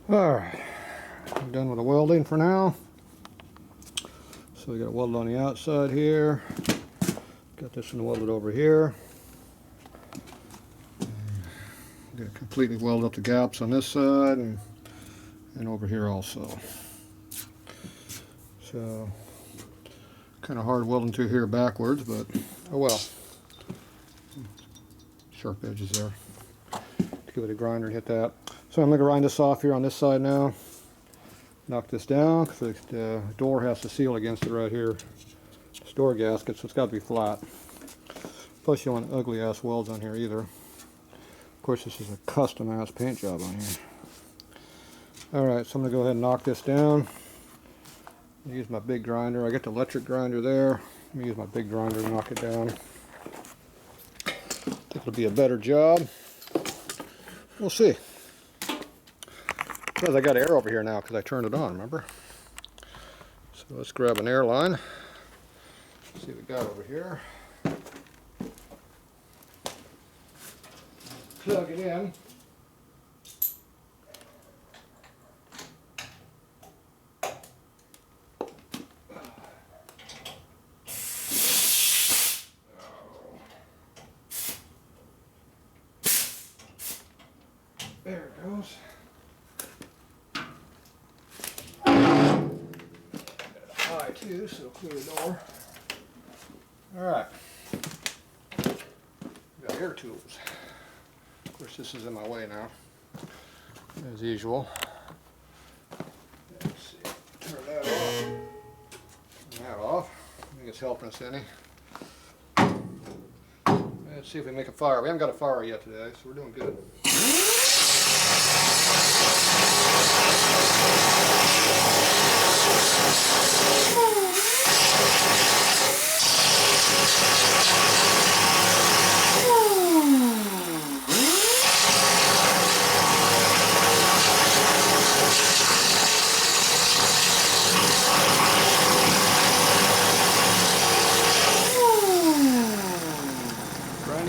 Alright, I'm done with the welding for now. So we got it welded on the outside here. Got this one welded over here. Got completely welded up the gaps on this side and over here also. So kind of hard welding through here backwards, but oh well. Sharp edges there. Give it a grinder and hit that. So I'm going to grind this off here on this side now. Knock this down because the door has to seal against it right here. It's door gasket, so it's got to be flat. Plus you don't want ugly ass welds on here either. Of course this is a custom ass paint job on here. Alright, so I'm going to go ahead and knock this down. Use my big grinder. I got the electric grinder there. Let me use my big grinder to knock it down. Think it'll be a better job. We'll see. Because I got air over here now because I turned it on, remember? So let's grab an air line. See what we got over here. Plug it in. There it goes. High too, so clear the door. Alright. Got air tools. Of course this is in my way now, as usual. Let's see. Turn that off. Turn that off. I think it's helping us any. Let's see if we make a fire. We haven't got a fire yet today, so we're doing good.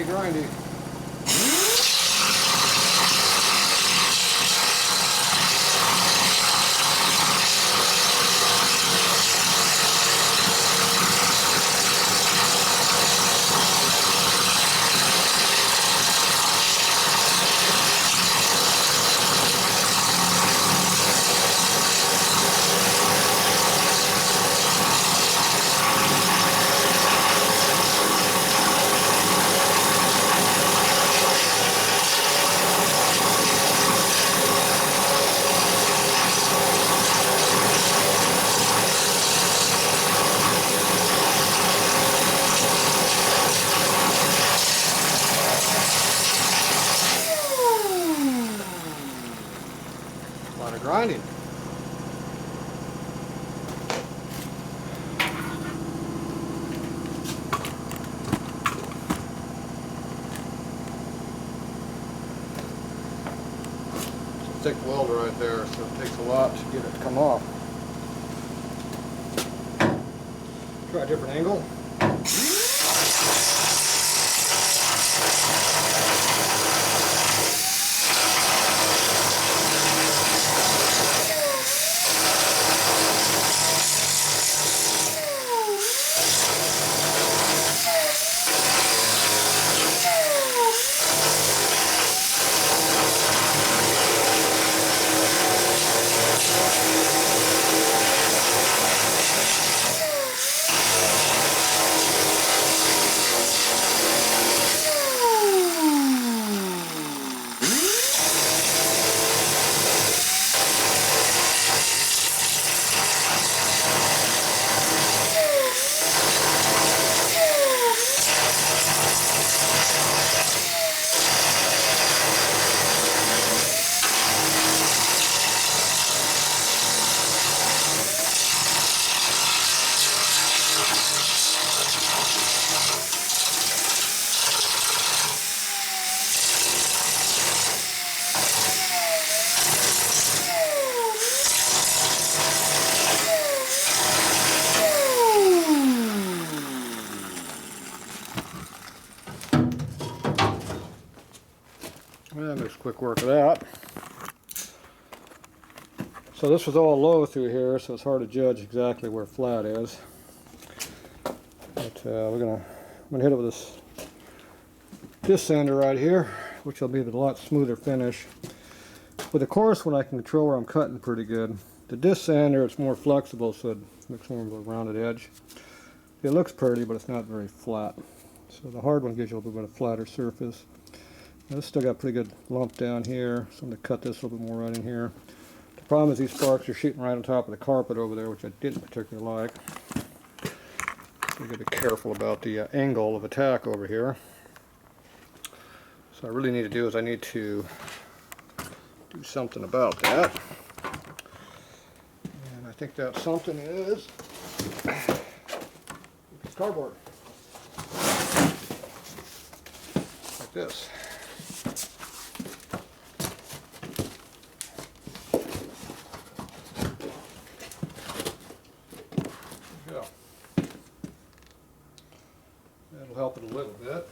Grindy. A lot of grinding. It's a thick welder right there, so it takes a lot to get it to come off. Try a different angle. Well, that makes quick work of that. So this was all low through here, so it's hard to judge exactly where flat is. But I'm gonna hit it with this sander right here, which will be a lot smoother finish. With the coarse one, I can control where I'm cutting pretty good. The disc sander, it's more flexible, so it makes more of a rounded edge. It looks pretty, but it's not very flat. So the hard one gives you a little bit of flatter surface. Now, this still got a pretty good lump down here, so I'm going to cut this a little bit more right in here. The problem is these sparks are shooting right on top of the carpet over there, which I didn't particularly like. So you got to be careful about the angle of attack over here. So what I really need to do is I need to do something about that. And I think that something is cardboard. Like this. There we go. That'll help it a little bit.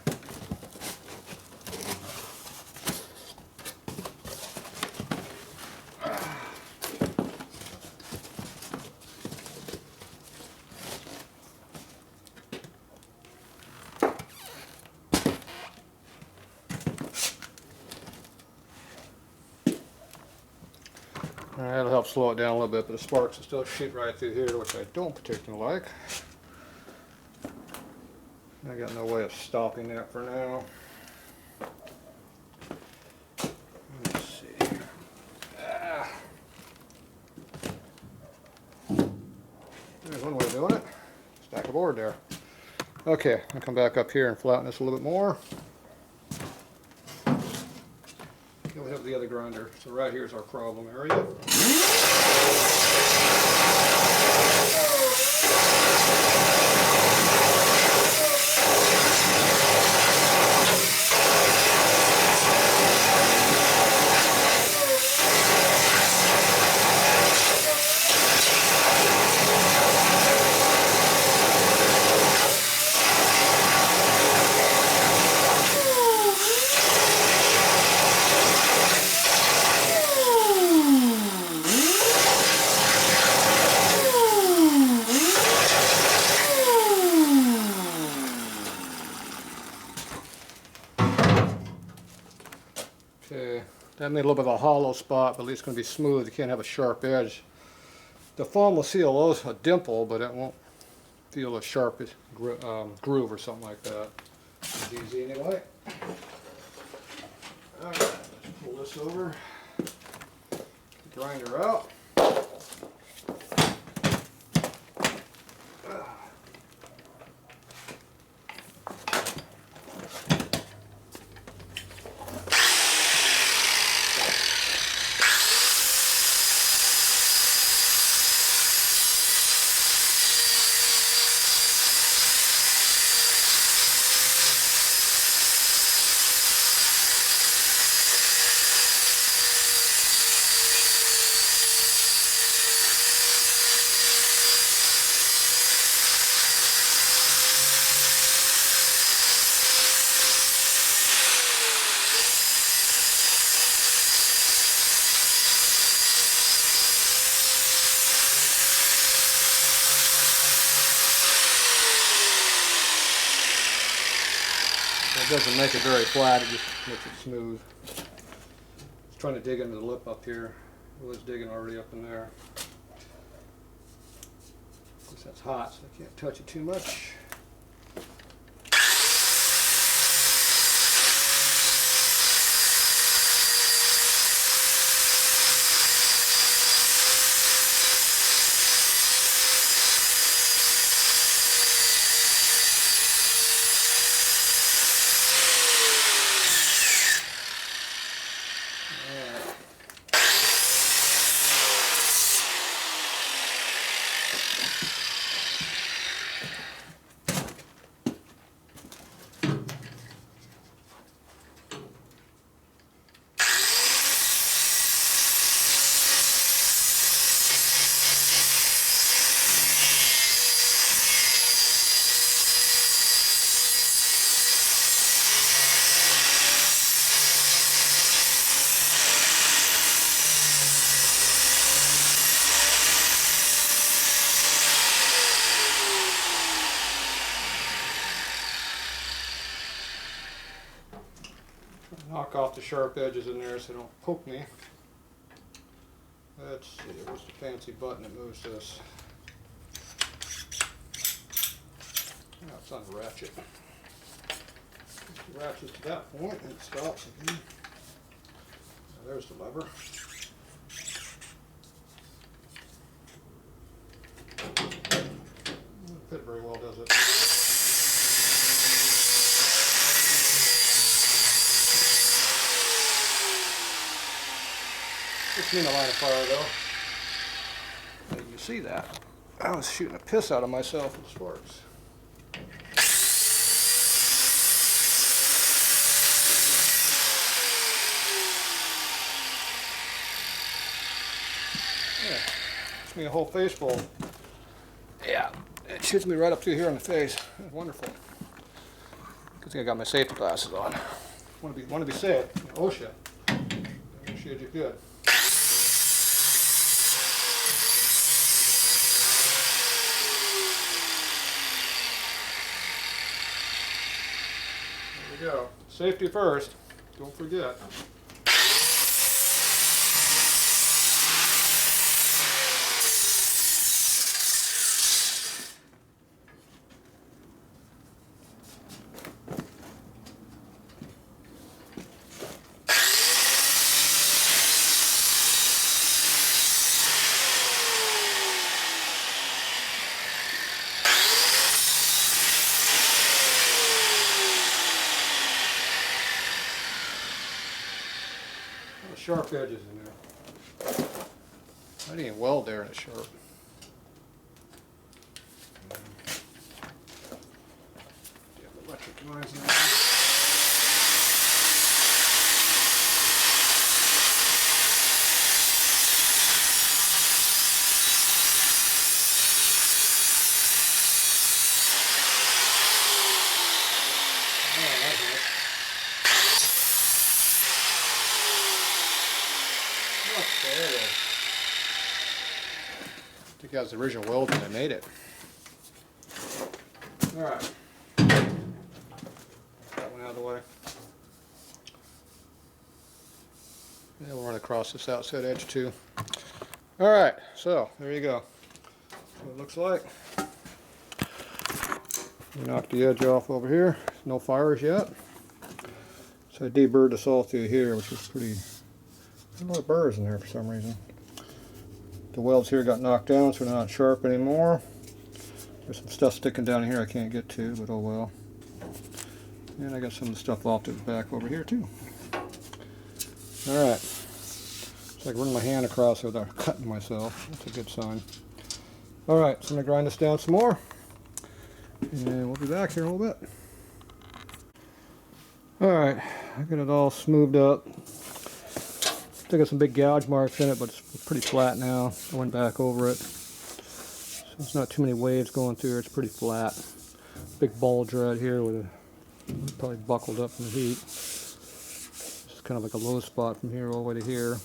Alright, that'll help slow it down a little bit, but the sparks will still shoot right through here, which I don't particularly like. I got no way of stopping that for now. Let's see. There's one way of doing it. Stack a board there. Okay, I'll come back up here and flatten this a little bit more. Then we have the other grinder. So right here is our problem area. Okay, that made a little bit of a hollow spot, but at least it's going to be smooth. You can't have a sharp edge. The foam will seal a dimple, but it won't feel a sharp groove or something like that. It's easy anyway. Alright, let's pull this over. Grinder out. It doesn't make it very flat, it just makes it smooth. It's trying to dig into the lip up here. It was digging already up in there. Of course that's hot, so I can't touch it too much. off the sharp edges in there so they don't poke me. Let's see, what's the fancy button that moves this? Oh, it's on the ratchet. It ratchets to that point and it stops again. Now, there's the lever. Doesn't fit very well, does it? It's in the line of fire though. You see that? I was shooting a piss out of myself with sparks. Yeah, shoots me a whole face full. Yeah, it shoots me right up to here in the face. That's wonderful. Good thing I got my safety glasses on. Want to be safe. Oh shit. I'm sure you good. There we go. Safety first. Don't forget. Sharp edges in there. I didn't even weld there and it's sharp. Yeah, the electric lines in there. There it is. I think that was the original weld when I made it. Alright. That one out of the way. Yeah, we'll run across this outside edge too. Alright, so there you go. That's what it looks like. We knocked the edge off over here. No fires yet. So I deburred this all through here, which is pretty. There's a lot of burrs in there for some reason. The welds here got knocked down, so they're not sharp anymore. There's some stuff sticking down here I can't get to, but oh well. And I got some of the stuff off to the back over here too. Alright. It's like running my hand across it without cutting myself. That's a good sign. Alright, so I'm going to grind this down some more. And we'll be back here in a little bit. Alright, I got it all smoothed up. Still got some big gouge marks in it, but it's pretty flat now. I went back over it. So there's not too many waves going through here. It's pretty flat. Big bulge right here with a probably buckled up from the heat. It's kind of like a low spot from here all the way to here.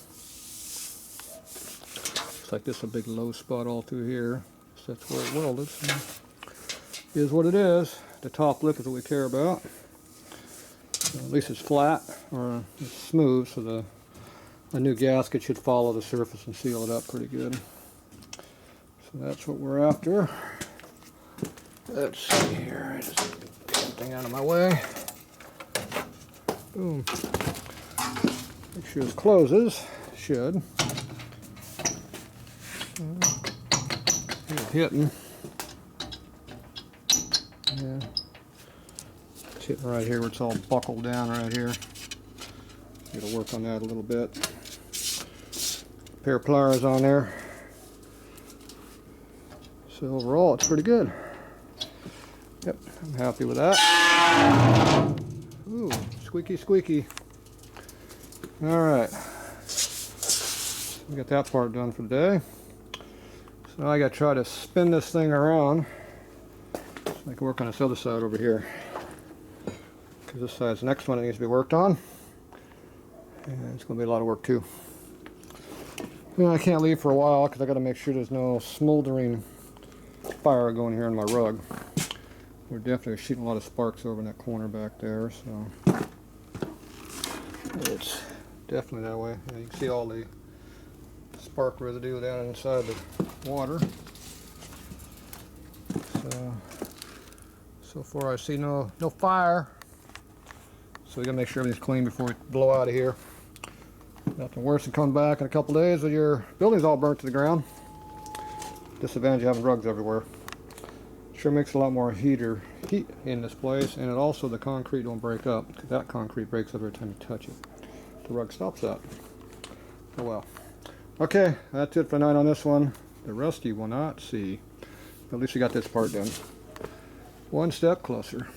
Looks like this is a big low spot all through here. So that's where it welded. So it is what it is. The top lip is what we care about. So at least it's flat or it's smooth, so the new gasket should follow the surface and seal it up pretty good. So that's what we're after. Let's see here. Just get something out of my way. Boom. Make sure it closes. Should. It's hitting. Yeah. It's hitting right here where it's all buckled down right here. Gotta work on that a little bit. Pair of pliers on there. So overall it's pretty good. Yep, I'm happy with that. Ooh, squeaky squeaky. Alright. We got that part done for the day. So now I gotta try to spin this thing around so I can work on this other side over here. Because this side's the next one that needs to be worked on. And it's gonna be a lot of work too. I can't leave for a while because I got to make sure there's no smoldering fire going here in my rug. We're definitely shooting a lot of sparks over in that corner back there, so It's definitely that way. You can see all the spark residue down inside the water. So far I see no fire. So we gotta make sure everything's clean before we blow out of here. Nothing worse than coming back in a couple days when your building's all burnt to the ground. Disadvantage of having rugs everywhere. Sure makes a lot more heat in this place, and it also, the concrete don't break up. That concrete breaks up every time you touch it. The rug stops that. Oh well. Okay, that's it for tonight on this one. The rest you will not see. At least we got this part done. One step closer.